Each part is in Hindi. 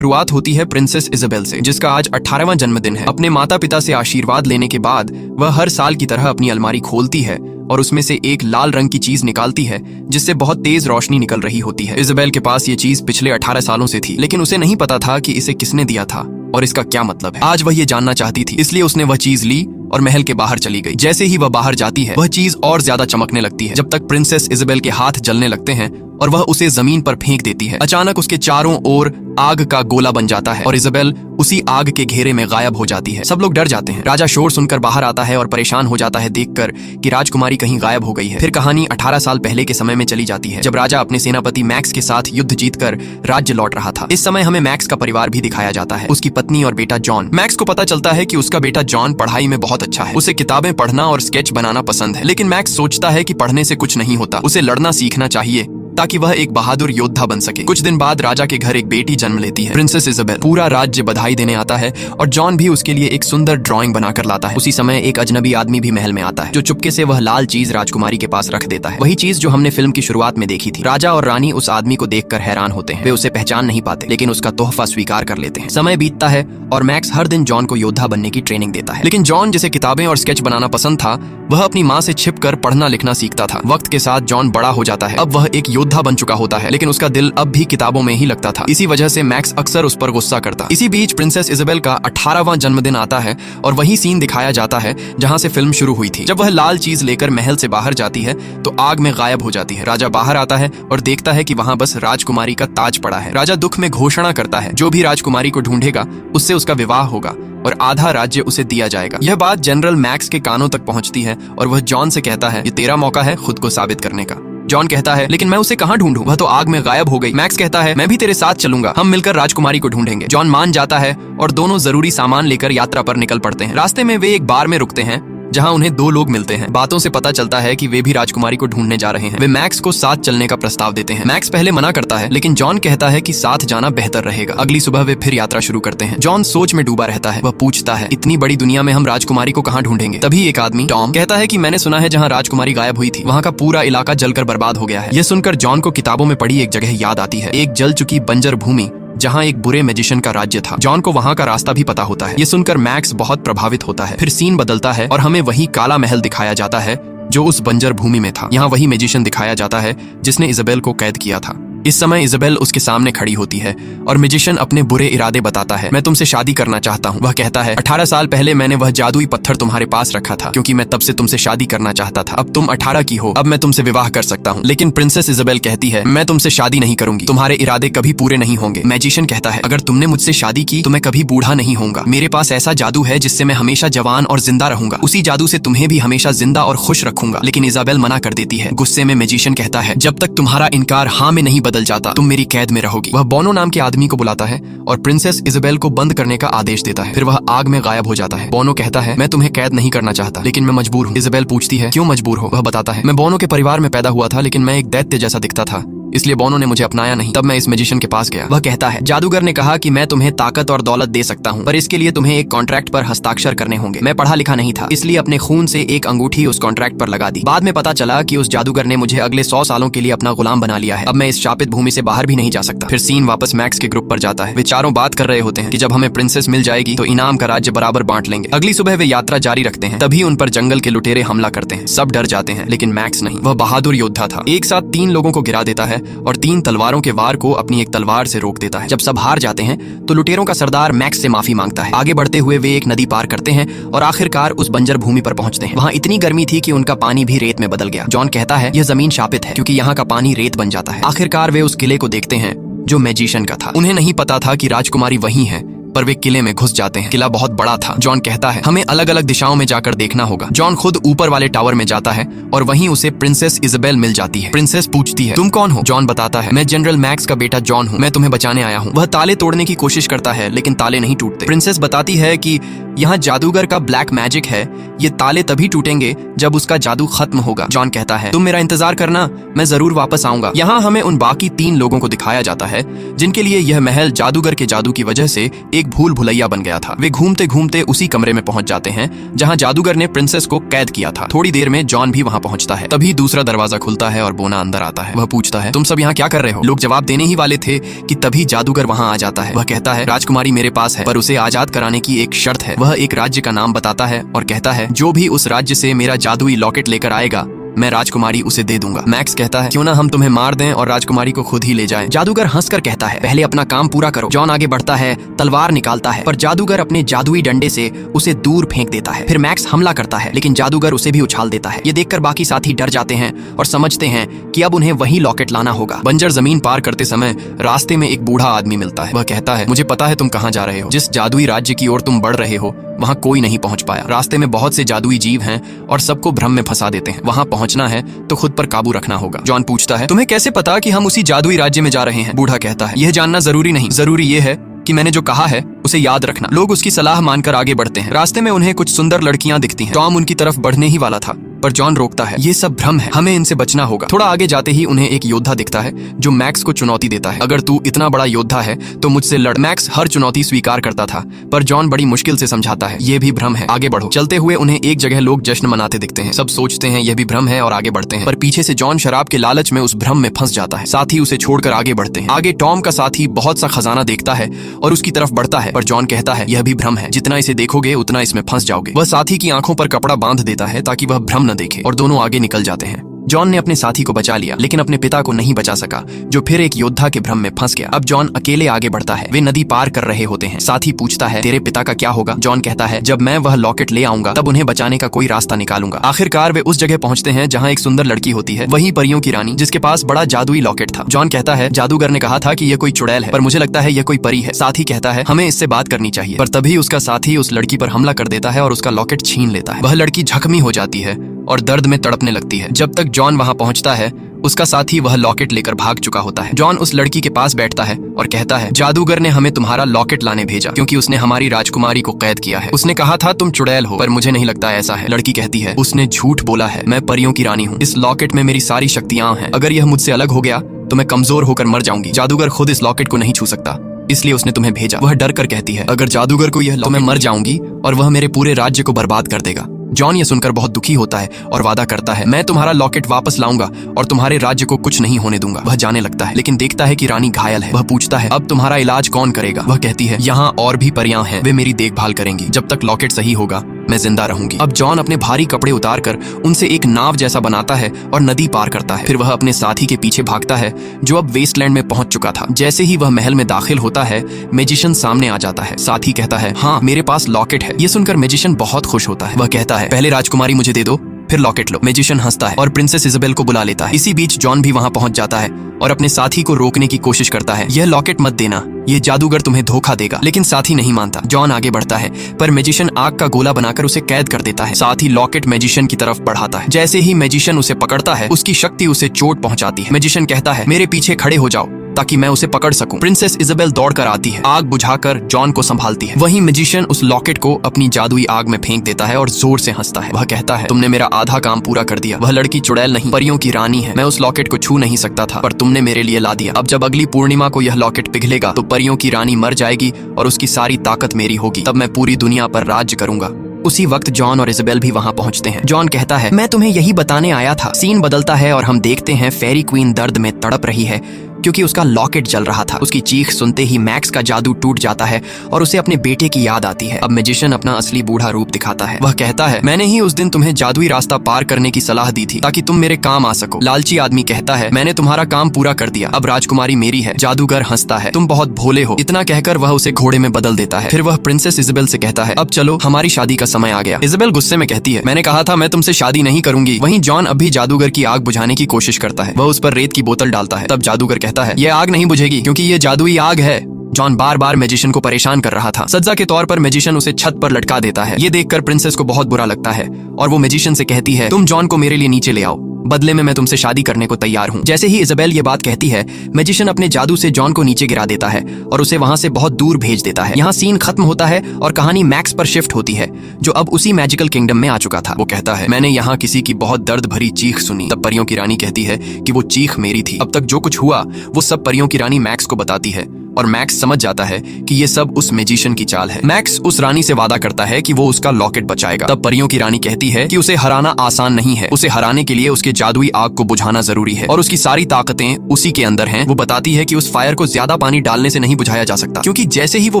शुरुआत होती है प्रिंसेस इजाबेल से, जिसका आज 18वां जन्मदिन है। अपने माता पिता से आशीर्वाद लेने के बाद वह हर साल की तरह अपनी अलमारी खोलती है और उसमें से एक लाल रंग की चीज निकालती है जिससे बहुत तेज रोशनी निकल रही होती है। इजाबेल के पास ये चीज पिछले 18 सालों से थी, लेकिन उसे नहीं पता था कि इसे किसने दिया था और इसका क्या मतलब है। आज वह ये जानना चाहती थी, इसलिए उसने वह चीज ली और महल के बाहर चली गई। जैसे ही वह बाहर जाती है, वह चीज और ज्यादा चमकने लगती है, जब तक प्रिंसेस इजाबेल के हाथ जलने लगते हैं और वह उसे जमीन पर फेंक देती है। अचानक उसके चारों ओर आग का गोला बन जाता है और इजाबेल उसी आग के घेरे में गायब हो जाती है। सब लोग डर जाते हैं। राजा शोर सुनकर बाहर आता है और परेशान हो जाता है देखकर कि राजकुमारी कहीं गायब हो गई है। फिर कहानी 18 साल पहले के समय में चली जाती है, जब राजा अपने सेनापति मैक्स के साथ युद्ध जीतकर राज्य लौट रहा था। इस समय हमें मैक्स का परिवार भी दिखाया जाता है, उसकी पत्नी और बेटा जॉन। मैक्स को पता चलता है कि उसका बेटा जॉन पढ़ाई में बहुत अच्छा है, उसे किताबें पढ़ना और स्केच बनाना पसंद है। लेकिन मैक्स सोचता है कि पढ़ने से कुछ नहीं होता, उसे लड़ना सीखना चाहिए ताकि वह एक बहादुर योद्धा बन सके। कुछ दिन बाद राजा के घर एक बेटी जन्म लेती है, प्रिंसेस इजाबेल। पूरा राज्य बधाई देने आता है और जॉन भी उसके लिए एक सुंदर ड्राइंग बनाकर लाता है। उसी समय एक अजनबी आदमी भी महल में आता है, जो चुपके से वह लाल चीज राजकुमारी के पास रख देता है, वही चीज जो हमने फिल्म की शुरुआत में देखी थी। राजा और रानी उस आदमी को देखकर हैरान होते हैं। वे उसे पहचान नहीं पाते, लेकिन उसका तोहफा स्वीकार कर लेते हैं। समय बीतता है और मैक्स हर दिन जॉन को योद्धा बनने की ट्रेनिंग देता है, लेकिन जॉन, जिसे किताबें और स्केच बनाना पसंद था, वह अपनी माँ से छिपकर पढ़ना लिखना सीखता था। वक्त के साथ जॉन बड़ा हो जाता है, अब वह एक योद्धा बन चुका होता है, लेकिन उसका दिल अब भी किताबों में ही लगता था। इसी वजह से मैक्स अक्सर उस पर गुस्सा करता। इसी बीच प्रिंसेस इजाबेल का 18वां जन्मदिन आता है और वही सीन दिखाया जाता है जहां से फिल्म शुरू हुई थी। जब वह लाल चीज लेकर महल से बाहर जाती है तो आग में गायब हो जाती है। राजा बाहर आता है और देखता है कि वहां बस राजकुमारी का ताज पड़ा है। राजा दुख में घोषणा करता है, जो भी राजकुमारी को ढूंढेगा उससे उसका विवाह होगा और आधा राज्य उसे दिया जाएगा। यह बात जनरल मैक्स के कानों तक पहुंचती है और वह जॉन से कहता है, ये तेरा मौका है खुद को साबित करने का। जॉन कहता है, लेकिन मैं उसे कहाँ ढूंढूं? वह तो आग में गायब हो गई। मैक्स कहता है, मैं भी तेरे साथ चलूंगा, हम मिलकर राजकुमारी को ढूंढेंगे। जॉन मान जाता है और दोनों जरूरी सामान लेकर यात्रा पर निकल पड़ते हैं। रास्ते में वे एक बार में रुकते हैं जहां उन्हें दो लोग मिलते हैं। बातों से पता चलता है कि वे भी राजकुमारी को ढूंढने जा रहे हैं। वे मैक्स को साथ चलने का प्रस्ताव देते हैं। मैक्स पहले मना करता है, लेकिन जॉन कहता है कि साथ जाना बेहतर रहेगा। अगली सुबह वे फिर यात्रा शुरू करते हैं। जॉन सोच में डूबा रहता है। वह पूछता है, इतनी बड़ी दुनिया में हम राजकुमारी को कहाँ ढूंढेंगे? तभी एक आदमी, टॉम, कहता है कि मैंने सुना है जहाँ राजकुमारी गायब हुई थी वहाँ का पूरा इलाका जलकर बर्बाद हो गया है। यह सुनकर जॉन को किताबों में पढ़ी एक जगह याद आती है, एक जल चुकी बंजर भूमि जहां एक बुरे मैजिशियन का राज्य था। जॉन को वहां का रास्ता भी पता होता है। ये सुनकर मैक्स बहुत प्रभावित होता है। फिर सीन बदलता है और हमें वही काला महल दिखाया जाता है जो उस बंजर भूमि में था। यहाँ वही मैजिशियन दिखाया जाता है जिसने इजाबेल को कैद किया था। इस समय इजाबेल उसके सामने खड़ी होती है और मैजिशियन अपने बुरे इरादे बताता है। मैं तुमसे शादी करना चाहता हूँ। वह कहता है, 18 साल पहले मैंने वह जादुई पत्थर तुम्हारे पास रखा था क्योंकि मैं तब से तुमसे शादी करना चाहता था। अब तुम 18 की हो, अब मैं तुमसे विवाह कर सकता हूँ। लेकिन प्रिंसेस इजाबेल कहती है, मैं तुमसे शादी नहीं करूंगी, तुम्हारे इरादे कभी पूरे नहीं होंगे। मैजिशियन कहता है, अगर तुमने मुझसे शादी की तो मैं कभी बूढ़ा नहीं होऊंगा। मेरे पास ऐसा जादू है जिससे मैं हमेशा जवान और जिंदा रहूंगा। उसी जादू से तुम्हें भी हमेशा जिंदा और खुश रखूंगा। लेकिन इजाबेल मना कर देती है। गुस्से में मैजिशियन कहता है, जब तक तुम्हारा इनकार हाँ में नहीं बदल जाता तुम मेरी कैद में रहोगी। वह बोनो नाम के आदमी को बुलाता है और प्रिंसेस इजाबेल को बंद करने का आदेश देता है। फिर वह आग में गायब हो जाता है। बोनो कहता है, मैं तुम्हें कैद नहीं करना चाहता, लेकिन मैं मजबूर हूँ। इजाबेल पूछती है, क्यों मजबूर हो? वह बताता है, मैं बोनो के परिवार में पैदा हुआ था, लेकिन मैं एक दैत्य जैसा दिखता था, इसलिए बोनो ने मुझे अपनाया नहीं। तब मैं इस मैजिशियन के पास गया। वह कहता है, जादूगर ने कहा कि मैं तुम्हें ताकत और दौलत दे सकता हूँ, पर इसके लिए तुम्हें एक कॉन्ट्रैक्ट पर हस्ताक्षर करने होंगे। मैं पढ़ा लिखा नहीं था, इसलिए अपने खून से एक अंगूठी उस कॉन्ट्रैक्ट पर लगा दी। बाद में पता चला कि उस जादूगर ने मुझे अगले 100 सालों के लिए अपना गुलाम बना लिया है। अब मैं इस शापित भूमि से बाहर भी नहीं जा सकता। फिर सीन वापस मैक्स के ग्रुप पर जाता है। वे चारों बात कर रहे होते हैं कि जब हमें प्रिंसेस मिल जाएगी तो इनाम का राज्य बराबर बांट लेंगे। अगली सुबह वे यात्रा जारी रखते हैं, तभी उन पर जंगल के लुटेरे हमला करते हैं। सब डर जाते हैं, लेकिन मैक्स नहीं। वह बहादुर योद्धा था। एक साथ 3 लोगों को गिरा देता है और 3 तलवारों के वार को अपनी एक तलवार से रोक देता है। जब सब हार जाते हैं तो लुटेरों का सरदार मैक्स से माफी मांगता है। आगे बढ़ते हुए वे एक नदी पार करते हैं और आखिरकार उस बंजर भूमि पर पहुंचते हैं। वहां इतनी गर्मी थी कि उनका पानी भी रेत में बदल गया। जॉन कहता है, यह जमीन शापित है क्योंकि यहाँ का पानी रेत बन जाता है। आखिरकार वे उस किले को देखते हैं जो मैजिशियन का था। उन्हें नहीं पता था कि राजकुमारी वही है, पर वे किले में घुस जाते हैं। किला बहुत बड़ा था। जॉन कहता है, हमें अलग अलग दिशाओं में जाकर देखना होगा। जॉन खुद ऊपर वाले टावर में जाता है और वहीं उसे प्रिंसेस इजाबेल मिल जाती है। प्रिंसेस पूछती है, तुम कौन हो? जॉन बताता है, मैं जनरल मैक्स का बेटा जॉन हूँ, मैं तुम्हें बचाने आया हूँ। वह ताले तोड़ने की कोशिश करता है, लेकिन ताले नहीं टूटते। प्रिंसेस बताती है कि यहाँ जादूगर का ब्लैक मैजिक है, ये ताले तभी टूटेंगे जब उसका जादू खत्म होगा। जॉन कहता है, तुम मेरा इंतजार करना, मैं जरूर वापस आऊंगा। यहाँ हमें उन बाकी 3 लोगों को दिखाया जाता है जिनके लिए यह महल जादूगर के जादू की वजह से एक भूल भुलैया बन गया था। वे घूमते घूमते उसी कमरे में पहुंच जाते हैं जहां जादूगर ने प्रिंसेस को कैद किया था। थोड़ी देर में जॉन भी वहां पहुंचता है। तभी दूसरा दरवाजा खुलता है और बोना अंदर आता है। वह पूछता है, तुम सब यहाँ क्या कर रहे हो? लोग जवाब देने ही वाले थे कि तभी जादूगर वहां आ जाता है। वह कहता है, राजकुमारी मेरे पास है, पर उसे आजाद कराने की एक शर्त है। वह एक राज्य का नाम बताता है और कहता है, जो भी उस राज्य से मेरा जादुई लॉकेट लेकर आएगा मैं राजकुमारी उसे दे दूंगा। मैक्स कहता है, क्यों ना हम तुम्हें मार दें और राजकुमारी को खुद ही ले जाएं। जादूगर हंसकर कहता है, पहले अपना काम पूरा करो। जॉन आगे बढ़ता है, तलवार निकालता है, पर जादूगर अपने जादुई डंडे से उसे दूर फेंक देता है। फिर मैक्स हमला करता है, लेकिन जादूगर उसे भी उछाल देता है। ये देखकर बाकी साथी डर जाते हैं और समझते हैं कि अब उन्हें वही लॉकेट लाना होगा। बंजर जमीन पार करते समय रास्ते में एक बूढ़ा आदमी मिलता है। वह कहता है, मुझे पता है तुम कहाँ जा रहे हो। जिस जादुई राज्य की ओर तुम बढ़ रहे हो वहाँ कोई नहीं पहुंच पाया। रास्ते में बहुत से जादुई जीव हैं और सबको भ्रम में फंसा देते हैं। वहाँ पहुंचना है तो खुद पर काबू रखना होगा। जॉन पूछता है, तुम्हें कैसे पता कि हम उसी जादुई राज्य में जा रहे हैं? बूढ़ा कहता है, यह जानना जरूरी नहीं, जरूरी ये है कि मैंने जो कहा है उसे याद रखना। लोग उसकी सलाह मानकर आगे बढ़ते हैं। रास्ते में उन्हें कुछ सुंदर लड़कियां दिखती हैं। टॉम उनकी तरफ बढ़ने ही वाला था, पर जॉन रोकता है, ये सब भ्रम है, हमें इनसे बचना होगा। थोड़ा आगे जाते ही उन्हें एक योद्धा दिखता है जो मैक्स को चुनौती देता है, अगर तू इतना बड़ा योद्धा है तो मुझसे लड़। मैक्स हर चुनौती स्वीकार करता था, पर जॉन बड़ी मुश्किल से समझाता है, ये भी भ्रम है, आगे बढ़ो। चलते हुए उन्हें एक जगह लोग जश्न मनाते दिखते हैं। सब सोचते हैं यह भी भ्रम है और आगे बढ़ते हैं, पर पीछे से जॉन शराब के लालच में उस भ्रम में फंस जाता है। साथी उसे छोड़कर आगे बढ़ते हैं। आगे टॉम का साथी बहुत सा खजाना देखता है और उसकी तरफ बढ़ता है, पर जॉन कहता है, यह भी भ्रम है, जितना इसे देखोगे उतना इसमें फंस जाओगे। वह साथी की आंखों पर कपड़ा बांध देता है ताकि वह भ्रम न देखे और दोनों आगे निकल जाते हैं। जॉन ने अपने साथी को बचा लिया, लेकिन अपने पिता को नहीं बचा सका, जो फिर एक योद्धा के भ्रम में फंस गया। अब जॉन अकेले आगे बढ़ता है। वे नदी पार कर रहे होते हैं। साथी पूछता है, तेरे पिता का क्या होगा? जॉन कहता है, जब मैं वह लॉकेट ले आऊंगा तब उन्हें बचाने का कोई रास्ता निकालूंगा। आखिरकार वे उस जगह पहुंचते हैं जहां एक सुंदर लड़की होती है, वही परियों की रानी, जिसके पास बड़ा जादुई लॉकेट था। जॉन कहता है, जादूगर ने कहा था कि यह कोई चुड़ैल है, पर मुझे लगता है यह कोई परी है। साथी कहता है, हमें इससे बात करनी चाहिए, पर तभी उसका साथी उस लड़की पर हमला कर देता है और उसका लॉकेट छीन लेता है। वह लड़की जख्मी हो जाती है और दर्द में तड़पने लगती है। जब तक जॉन वहां पहुंचता है उसका साथी वह लॉकेट लेकर भाग चुका होता है। जॉन उस लड़की के पास बैठता है और कहता है, जादूगर ने हमें तुम्हारा लॉकेट लाने भेजा क्योंकि उसने हमारी राजकुमारी को कैद किया है। उसने कहा था तुम चुड़ैल हो, पर मुझे नहीं लगता ऐसा है। लड़की कहती है, उसने झूठ बोला है, मैं परियों की रानी हूँ। इस लॉकेट में मेरी सारी शक्तियां हैं, अगर यह मुझसे अलग हो गया तो मैं कमजोर होकर मर जाऊंगी। जादूगर खुद इस लॉकेट को नहीं छू सकता, इसलिए उसने तुम्हें भेजा। वह डर कर कहती है, अगर जादूगर को यह लॉकेट, तो मैं मर जाऊंगी और वह मेरे पूरे राज्य को बर्बाद कर देगा। जॉन ये सुनकर बहुत दुखी होता है और वादा करता है, मैं तुम्हारा लॉकेट वापस लाऊंगा और तुम्हारे राज्य को कुछ नहीं होने दूंगा। वह जाने लगता है, लेकिन देखता है कि रानी घायल है। वह पूछता है, अब तुम्हारा इलाज कौन करेगा? वह कहती है, यहाँ और भी परियां हैं, वे मेरी देखभाल करेंगी। जब तक लॉकेट सही होगा मैं जिंदा रहूंगी। अब जॉन अपने भारी कपड़े उतारकर उनसे एक नाव जैसा बनाता है और नदी पार करता है। फिर वह अपने साथी के पीछे भागता है जो अब वेस्टलैंड में पहुंच चुका था। जैसे ही वह महल में दाखिल होता है, मैजिशियन सामने आ जाता है। साथी कहता है, हाँ मेरे पास लॉकेट है। ये सुनकर मैजिशियन बहुत खुश होता है। वह कहता है, पहले राजकुमारी मुझे दे दो, फिर लॉकेट लो। मैजिशियन हंसता है और प्रिंसेस इजाबेल को बुला लेता है। इसी बीच जॉन भी वहां पहुंच जाता है और अपने साथी को रोकने की कोशिश करता है, यह लॉकेट मत देना, ये जादूगर तुम्हें धोखा देगा। लेकिन साथी नहीं मानता। जॉन आगे बढ़ता है, पर मैजिशियन आग का गोला बनाकर उसे कैद कर देता है। साथ ही लॉकेट मैजिशियन की तरफ बढ़ाता है। जैसे ही मैजिशियन उसे पकड़ता है, उसकी शक्ति उसे चोट पहुंचाती है। मैजिशियन कहता है, मेरे पीछे खड़े हो जाओ ताकि मैं उसे पकड़ सकूं। प्रिंसेस इजाबेल दौड़कर आती है, आग बुझाकर जॉन को संभालती है। वहीं मैजिशियन उस लॉकेट को अपनी जादुई आग में फेंक देता है और जोर से हंसता है। वह कहता है, तुमने मेरा आधा काम पूरा कर दिया। वह लड़की चुड़ैल नहीं, परियों की रानी है। मैं उस लॉकेट को छू नहीं सकता था, पर तुमने मेरे लिए ला दिया। अब जब अगली पूर्णिमा को यह लॉकेट पिघलेगा तो परियों की रानी मर जाएगी और उसकी सारी ताकत मेरी होगी। तब मैं पूरी दुनिया पर राज्य करूंगा। उसी वक्त जॉन और इजाबेल भी वहां पहुंचते हैं। जॉन कहता है, मैं तुम्हें यही बताने आया था। सीन बदलता है और हम देखते हैं फेरी क्वीन दर्द में तड़प रही है क्योंकि उसका लॉकेट जल रहा था। उसकी चीख सुनते ही मैक्स का जादू टूट जाता है और उसे अपने बेटे की याद आती है। अब मैजिशियन अपना असली बूढ़ा रूप दिखाता है। वह कहता है, मैंने ही उस दिन तुम्हें जादुई रास्ता पार करने की सलाह दी थी ताकि तुम मेरे काम आ सको। लालची आदमी कहता है, मैंने तुम्हारा काम पूरा कर दिया, अब राजकुमारी मेरी है। जादूगर हंसता है, तुम बहुत भोले हो। इतना कहकर वह उसे घोड़े में बदल देता है। फिर वह प्रिंसेस इजाबेल से कहता है, अब चलो, हमारी शादी का समय आ गया। इजाबेल गुस्से में कहती है, मैंने कहा था मैं तुमसे शादी नहीं करूंगी। वहीं जॉन अब भी जादूगर की आग बुझाने की कोशिश करता है। वह उस पर रेत की बोतल डालता है। तब जादूगर कहता है, यह आग नहीं बुझेगी क्योंकि ये जादुई आग है। जॉन बार बार मैजिशियन को परेशान कर रहा था। सजा के तौर पर मैजिशियन उसे छत पर लटका देता है। ये देखकर प्रिंसेस को बहुत बुरा लगता है और वो मैजिशियन से कहती है, तुम जॉन को मेरे लिए नीचे ले आओ, बदले में मैं तुमसे शादी करने को तैयार हूँ। जैसे ही इजाबेल ये बात कहती है, मैजिशियन अपने जादू से जॉन को नीचे गिरा देता है और उसे वहां से बहुत दूर भेज देता है। यहाँ सीन खत्म होता है और कहानी मैक्स पर शिफ्ट होती है, जो अब उसी मैजिकल किंगडम में आ चुका था। वो कहता है, मैंने यहाँ किसी की बहुत दर्द भरी चीख सुनी। तब परियों की रानी कहती है कि वो चीख मेरी थी। अब तक जो कुछ हुआ वो सब परियों की रानी मैक्स को बताती है और मैक्स समझ जाता है कि ये सब उस मैजिशियन की चाल है। मैक्स उस रानी से वादा करता है कि वो उसका लॉकेट बचाएगा। तब परियों की रानी कहती है कि उसे हराना आसान नहीं है, उसे हराने के लिए उसके जादुई आग को बुझाना जरूरी है और उसकी सारी ताकतें उसी के अंदर हैं। वो बताती है कि उस फायर को ज्यादा पानी डालने से नहीं बुझाया जा सकता, क्योंकि जैसे ही वो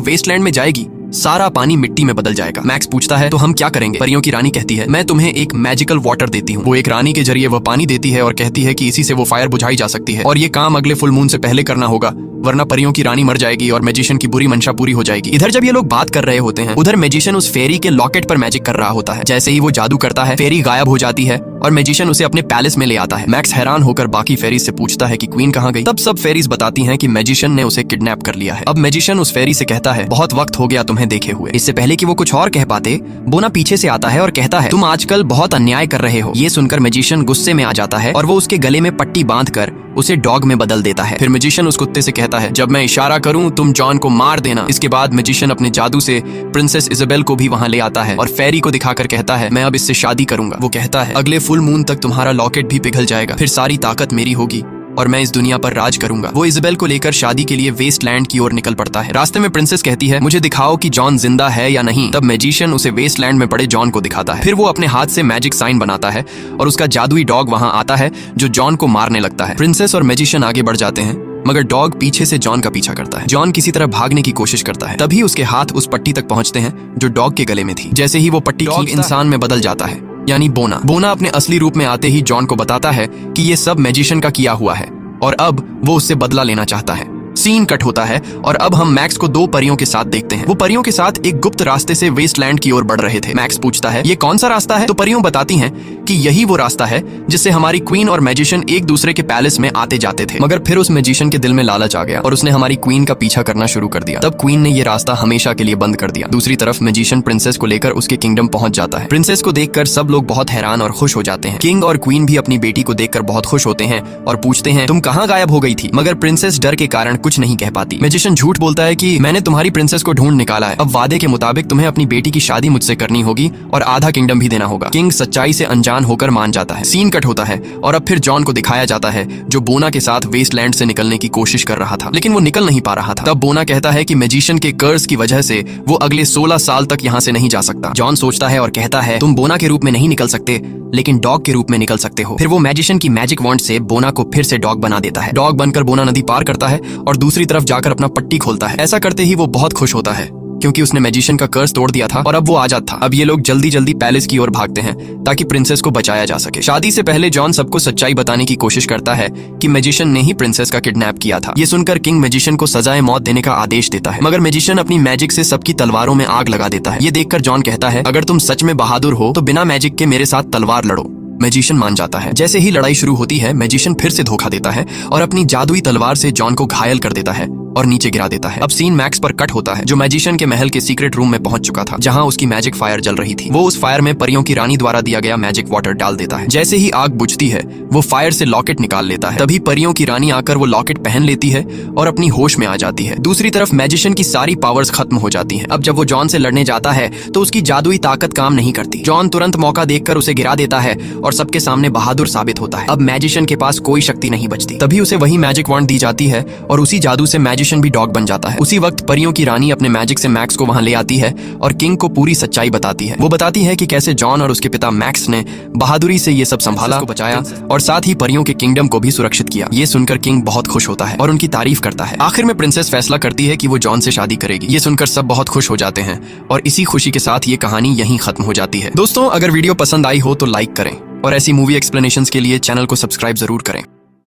वेस्टलैंड में जाएगी सारा पानी मिट्टी में बदल जाएगा। मैक्स पूछता है तो हम क्या करेंगे? परियों की रानी कहती है मैं तुम्हें एक मैजिकल वाटर देती हूँ। वो एक रानी के जरिए वह पानी देती है और कहती है कि इसी से वो फायर बुझाई जा सकती है और ये काम अगले फुल मून से पहले करना होगा, वरना परियों की रानी मर जाएगी और मैजिशियन की बुरी मंशा पूरी हो जाएगी। इधर जब ये लोग बात कर रहे होते हैं, उधर मैजिशियन उस फेरी के लॉकेट पर मैजिक कर रहा होता है। जैसे ही वो जादू करता है, फेरी गायब हो जाती है और मैजिशियन उसे अपने पैलेस में ले आता है। मैक्स हैरान होकर बाकी फेरीज से पूछता है कि क्वीन कहाँ गई? तब सब फेरीज बताती हैं कि मैजिशियन ने उसे किडनैप कर लिया है। अब मैजिशियन उस फेरी से कहता है बहुत वक्त हो गया तुम्हें देखे हुए। इससे पहले कि वो कुछ और कह पाते, बोना पीछे से आता है और कहता है तुम आजकल बहुत अन्याय कर रहे हो। ये सुनकर मैजिशियन गुस्से में आ जाता है और वो उसके गले में पट्टी बांधकर उसे डॉग में बदल देता है। फिर मैजिशियन उस कुत्ते से कहता है जब मैं इशारा करूं तुम जॉन को मार देना। इसके बाद मैजिशियन अपने जादू से प्रिंसेस इजाबेल को भी वहां ले आता है और फेरी को दिखाकर कहता है मैं अब इससे शादी करूंगा। वो कहता है अगले फुल मून तक तुम्हारा लॉकेट भी पिघल जाएगा, फिर सारी ताकत मेरी होगी और मैं इस दुनिया पर राज करूंगा। वो इजाबेल को लेकर शादी के लिए वेस्टलैंड की ओर निकल पड़ता है। रास्ते में प्रिंसेस कहती है मुझे दिखाओ कि जॉन जिंदा है या नहीं। तब मैजिशियन उसे वेस्टलैंड में पड़े जॉन को दिखाता है। फिर वो अपने हाथ से मैजिक साइन बनाता है और उसका जादुई डॉग वहां आता है जो जॉन को मारने लगता है। प्रिंसेस और मैजिशियन आगे बढ़ जाते हैं, मगर डॉग पीछे से जॉन का पीछा करता है। जॉन किसी तरह भागने की कोशिश करता है, तभी उसके हाथ उस पट्टी तक पहुंचते हैं जो डॉग के गले में थी। जैसे ही वो पट्टी खींच इंसान में बदल जाता है, यानी बोना। बोना अपने असली रूप में आते ही जॉन को बताता है कि ये सब मैजिशियन का किया हुआ है और अब वो उससे बदला लेना चाहता है। सीन कट होता है और अब हम मैक्स को दो परियों के साथ देखते हैं। वो परियों के साथ एक गुप्त रास्ते से वेस्टलैंड की ओर बढ़ रहे थे। मैक्स पूछता है ये कौन सा रास्ता है? तो परियों बताती हैं कि यही वो रास्ता है जिससे हमारी क्वीन और मैजिशियन एक दूसरे के पैलेस में आते जाते थे। मगर फिर उस मैजिशियन के दिल में लालच आ गया और उसने हमारी क्वीन का पीछा करना शुरू कर दिया। तब क्वीन ने ये रास्ता हमेशा के लिए बंद कर दिया। दूसरी तरफ मैजिशियन प्रिंसेस को लेकर उसके किंगडम पहुंच जाता है। प्रिंसेस को देखकर सब लोग बहुत हैरान और खुश हो जाते हैं। किंग और क्वीन भी अपनी बेटी को देखकर बहुत खुश होते हैं और पूछते हैं तुम कहाँ गायब हो गई थी? मगर प्रिंसेस डर के कारण कुछ नहीं कह पाती। मैजिशियन झूठ बोलता है कि मैंने तुम्हारी प्रिंसेस को ढूंढ निकाला है, अब वादे के मुताबिक तुम्हें अपनी बेटी की शादी मुझसे करनी होगी और आधा किंगडम भी देना होगा। किंग सच्चाई से अनजान होकर मान जाता है। सीन कट होता है और अब फिर जॉन को दिखाया जाता है जो बोना के साथ वेस्टलैंड से निकलने की कोशिश कर रहा था, लेकिन वो निकल नहीं पा रहा था। तब बोना कहता है कि मैजिशियन के कर्ज की वजह से वो अगले 16 साल तक यहाँ से नहीं जा सकता। जॉन सोचता है और कहता है तुम बोना के रूप में नहीं निकल सकते, लेकिन डॉग के रूप में निकल सकते हो। फिर वो मैजिशियन की मैजिक वॉन्ड से बोना को फिर से डॉग बना देता है। डॉग बनकर बोना नदी पार करता है और दूसरी तरफ जाकर अपना पट्टी खोलता है। ऐसा करते ही वो बहुत खुश होता है क्योंकि उसने मैजिशियन का कर्ज तोड़ दिया था और अब वो आजाद था। अब ये लोग जल्दी जल्दी पैलेस की ओर भागते हैं ताकि प्रिंसेस को बचाया जा सके। शादी से पहले जॉन सबको सच्चाई बताने की कोशिश करता है कि मैजिशियन ने ही प्रिंसेस का किडनैप किया था। ये सुनकर किंग मैजिशियन को सजाए मौत देने का आदेश देता है, मगर मैजिशियन अपनी मैजिक से सबकी तलवारों में आग लगा देता है। ये देखकर जॉन कहता है अगर तुम सच में बहादुर हो तो बिना मैजिक के मेरे साथ तलवार लड़ो। मैजिशियन मान जाता है। जैसे ही लड़ाई शुरू होती है, मैजिशियन फिर से धोखा देता है और अपनी जादुई तलवार से जॉन को घायल कर देता है और नीचे गिरा देता है। अब सीन मैक्स पर कट होता है जो मैजिशियन के महल के सीक्रेट रूम में पहुंच चुका था जहां उसकी मैजिक फायर जल रही थी। वो उस फायर में परियों की रानी द्वारा दिया गया मैजिक वाटर डाल देता है। जैसे ही आग बुझती है वो फायर से लॉकेट निकाल लेता है। तभी परियों की रानी आकर वो लॉकेट पहन लेती है और अपनी होश में आ जाती है। दूसरी तरफ मैजिशियन की सारी पावर्स खत्म हो जाती हैं। अब जब वो जॉन से लड़ने जाता है तो उसकी जादुई ताकत काम नहीं करती। जॉन तुरंत मौका देखकर उसे गिरा देता है और सबके सामने बहादुर साबित होता है। अब मैजिशियन के पास कोई शक्ति नहीं बचती। तभी उसे वही मैजिक वॉन्ड दी जाती है और उसी जादू से मैजिशियन भी डॉग बन जाता है। उसी वक्त परियों की रानी अपने मैजिक से मैक्स को वहां ले आती है और किंग को पूरी सच्चाई बताती है। वो बताती है कि कैसे जॉन और उसके पिता मैक्स ने बहादुरी से ये सब संभाला, बचाया और साथ ही परियों के किंगडम को भी सुरक्षित किया। ये सुनकर किंग बहुत खुश होता है और उनकी तारीफ करता है। आखिर में प्रिंसेस फैसला करती है कि वो जॉन से शादी करेगी। ये सुनकर सब बहुत खुश हो जाते हैं और इसी खुशी के साथ ये कहानी यहीं खत्म हो जाती है। दोस्तों, अगर वीडियो पसंद आई हो तो लाइक करें और ऐसी मूवी एक्सप्लेनेशंस के लिए चैनल को सब्सक्राइब जरूर करें।